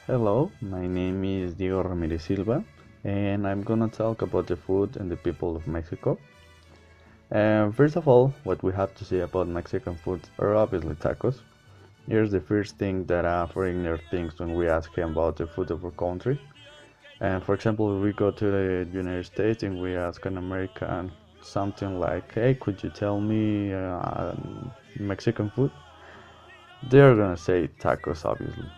Hello, my name is Diego Ramirez Silva, and I'm gonna talk about the food and the people of Mexico. First of all, what we have to say about Mexican food are obviously tacos. Here's the first thing that a foreigner thinks when we ask him about the food of our country. And for example, if we go to the United States and we ask an American something like, "Hey, could you tell me Mexican food?" They're gonna say tacos, obviously.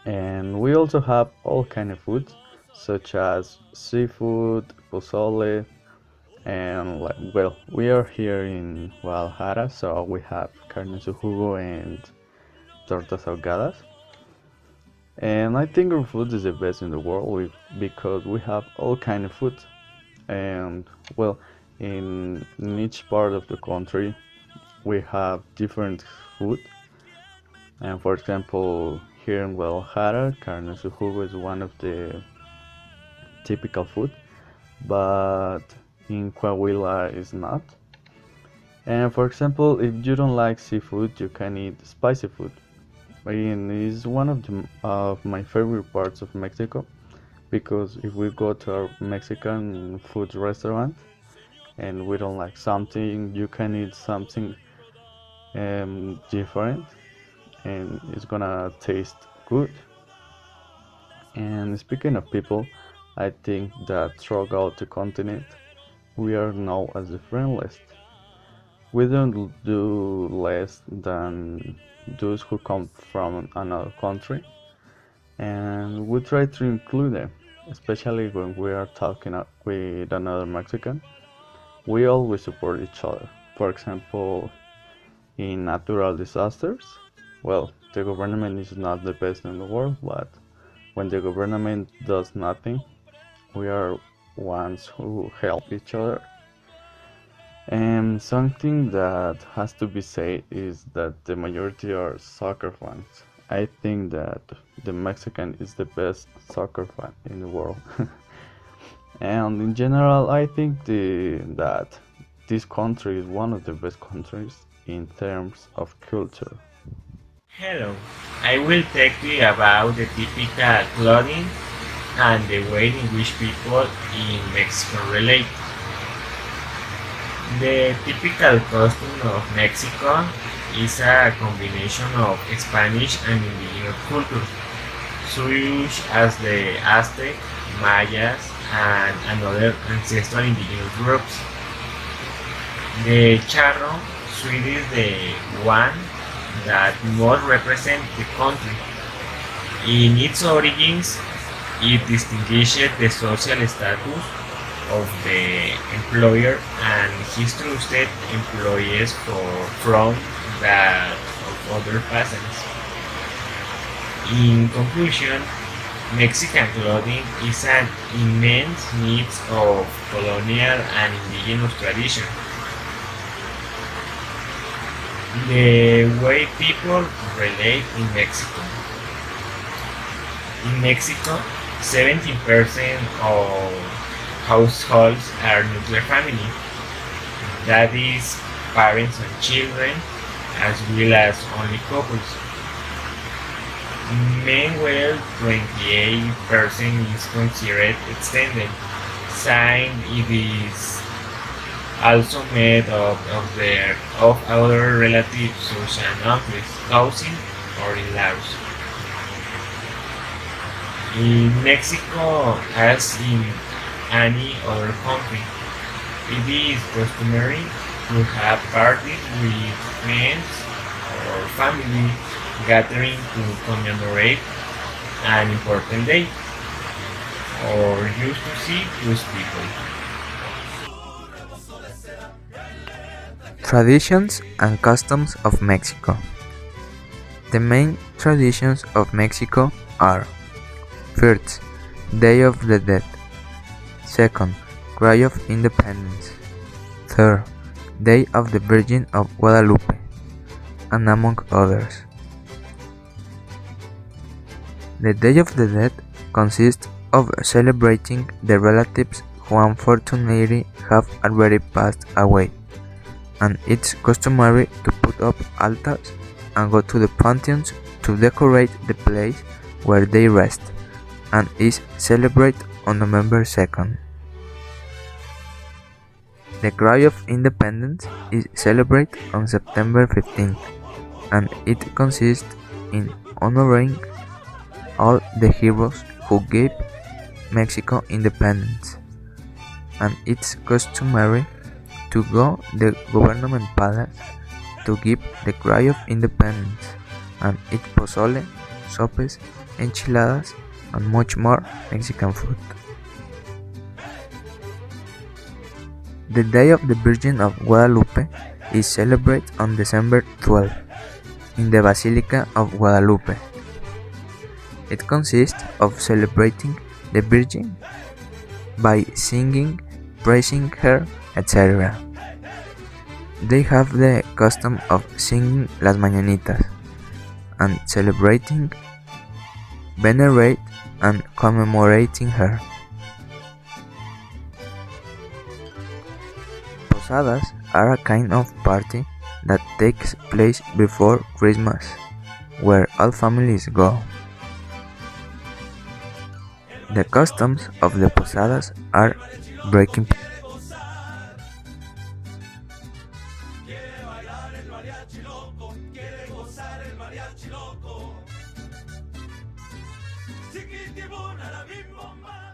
And we also have all kind of foods such as seafood, pozole, and like well, we are here in Guadalajara, so we have carne su jugo and tortas ahogadas. And I think our food is the best in the world because we have all kind of food. And well, in each part of the country, we have different food. And for example, here in Guadalajara, carne su jugo is one of the typical food, but in Coahuila is not. And for example, if you don't like seafood, you can eat spicy food. And it's one of my favorite parts of Mexico because if we go to a Mexican food restaurant and we don't like something, you can eat something different and it's gonna taste good. And speaking of people, I think that throughout the continent, we are known as the friendliest. We don't do less than those who come from another country, and we try to include them, especially when we are talking with another Mexican. We always support each other. For example, in natural disasters, well, the government is not the best in the world, but when the government does nothing, we are ones who help each other. And something that has to be said is that the majority are soccer fans. I think that the Mexican is the best soccer fan in the world. And in general, I think that this country is one of the best countries in terms of culture. Hello, I will talk to you about the typical clothing and the way in which people in Mexico relate. The typical costume of Mexico is a combination of Spanish and indigenous cultures, such as the Aztec, Mayas, and other ancestral indigenous groups. The charro suit is the one that most represent the country. In its origins, it distinguishes the social status of the employer and his trusted employees from that of other peasants. In conclusion, Mexican clothing is an immense mix of colonial and indigenous tradition. The way people relate in Mexico. In Mexico, 17% of households are nuclear family, that is, parents and children, as well as only couples. Meanwhile, 28% is considered extended, since it is also made up of other relatives such as uncles, cousins, or in-laws. In Mexico, as in any other country, it is customary to have parties with friends or family gathering to commemorate an important day or just to see those people. Traditions and customs of Mexico. The main traditions of Mexico are: first, Day of the Dead; second, Cry of Independence; third, Day of the Virgin of Guadalupe, and among others. The Day of the Dead consists of celebrating the relatives who unfortunately have already passed away, and it's customary to put up altars and go to the pantheons to decorate the place where they rest, and is celebrated on November 2nd. The Cry of Independence is celebrated on September 15th, and it consists in honoring all the heroes who gave Mexico independence, and it's customary to go the government palace to give the Cry of Independence and eat pozole, sopes, enchiladas, and much more Mexican food. The Day of the Virgin of Guadalupe is celebrated on December 12th in the Basilica of Guadalupe. It consists of celebrating the Virgin by singing, praising her, etc. They have the custom of singing Las Mañanitas and celebrating, venerate, and commemorating her. Posadas are a kind of party that takes place before Christmas, where all families go. The customs of the posadas are breaking. Chiquitibuna, la bim bomba.